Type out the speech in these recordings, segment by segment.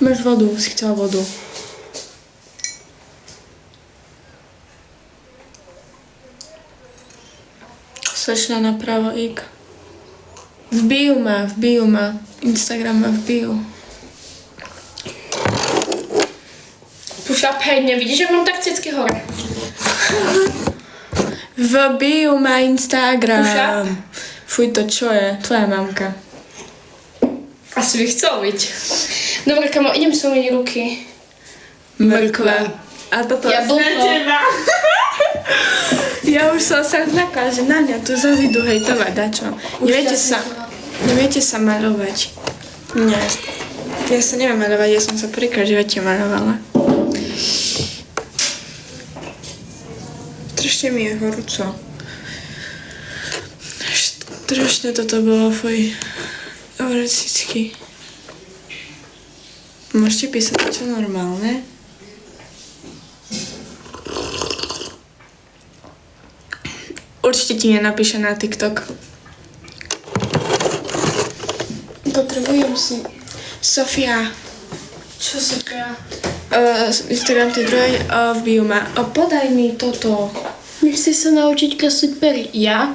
Máš vodu, si chcela vodu. Slečna napravo, ik. V bio má. Instagram má v bio. Push-up, hej, nevidíš, že mám tak cecky hore? V bio má Instagram. Push-up? Fuj, to čo je? Tvoja mamka. Asi by chcel byť. Dobre, kamo, idem si umyť ruky. Mrkva. A toto Ja blbo. Ja už som sa zľakala, že na mňa tu zase idú hejtovať, dačo. Neviete sa maľovať. Nie. Ja sa neviem maľovať, ja som sa prvýkrát v živote maľovala. Strašne mi je horúco. Strašne toto bolo, fuj. Horecicky. Môžete písať čo normálne? Určite ti nenapíše na TikTok. Potrebujem si... Sofia. Čo Sofia? Instagram ty druhej v bio má. Podaj mi toto. Nechci sa naučiť kresliť pery. Ja?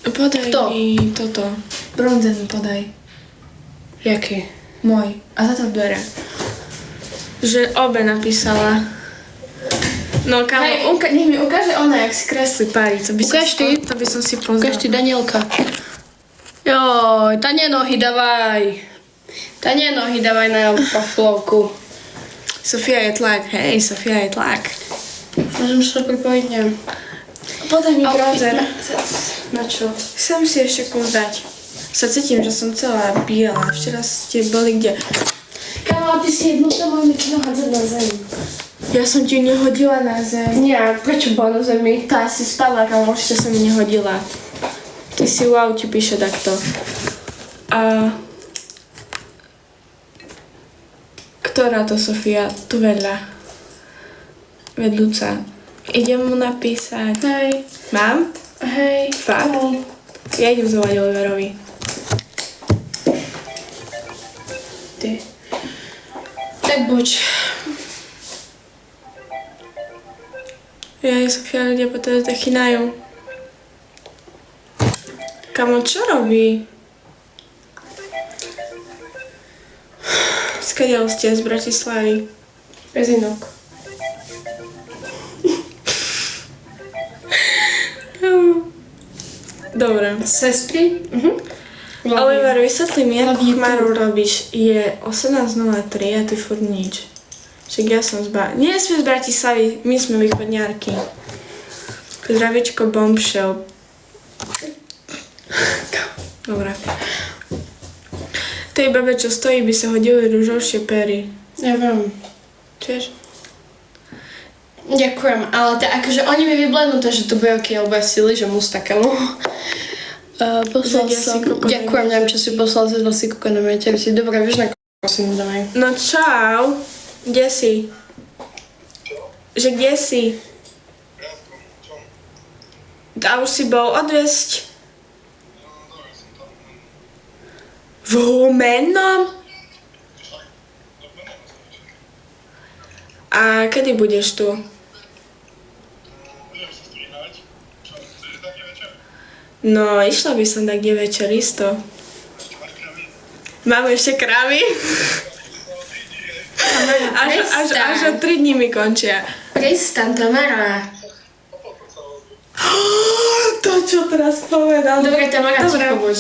Podaj Kto? mi toto. Bronzer mi podaj. Jaký? Môj. A za to bere. Že obe napísala. No kámo, Hej. nech mi ukáže ona, jak si kreslí páry. Ukáž ty. To by som si pozrela. Ukáž ty, Danielka. Joj, tanie nohy dávaj. Tanie nohy dávaj na pachlovku. Sofia je tlak, hej, Sofia je tlak. Môžem sa pripojiť, neviem. Podaj mi bronzer. Na čo? Chcem si ešte kus dať. Sa cítim, že som celá biela. Včera ste boli kde? Kámo, ty si jednotná môj mikino hádzať na zem. Ja som ti nehodila na zem. Nie, prečo bola na zemi? Tá si spadla, kam ešte som mi nehodila. Ty si wow, ti píše takto. A... Ktorá to Sofia? Tu vedľa. Vedľúca. Idem mu napísať. Hej. Mám? Hej. Fakt? Ja idem zavolať Oliverovi. Ty. Tak buď. Ja, Sofia, ľudia potom zachynajú. Kamo, čo robí? Skadiaľ ste z Bratislavy. Bez inok. Dobre. Sestry? Oliver, vysvetli mi, Love ako you chmaru robíš. Je 18.03 a ty furt nič. Však ja som Nie sme z Bratislavy, my sme východňárky. Zdravičko Bombshell. Dobre. Tej babe, čo stojí, by sa hodili ružovšie pery. Ja viem. Čiže? Ďakujem, ale akože oni mi vyblenú to, že to bude okej, alebo sily, že mus takému. Poslal som. Ďakujem, neviem, čo si poslal cez vlasy koko na mete. Dobre, vieš, na koko si nedávaj. No čau. Kde si? Že kde si? A už si bol odviesť? V Humennom? A kedy budeš tu? No, išla by som tak 9 večer, isto. Máme ešte kravy? Až o 3 dní mi končia. Pristan, Tamara. To, čo teraz povedal. Dobre, Tamara, ticho buď.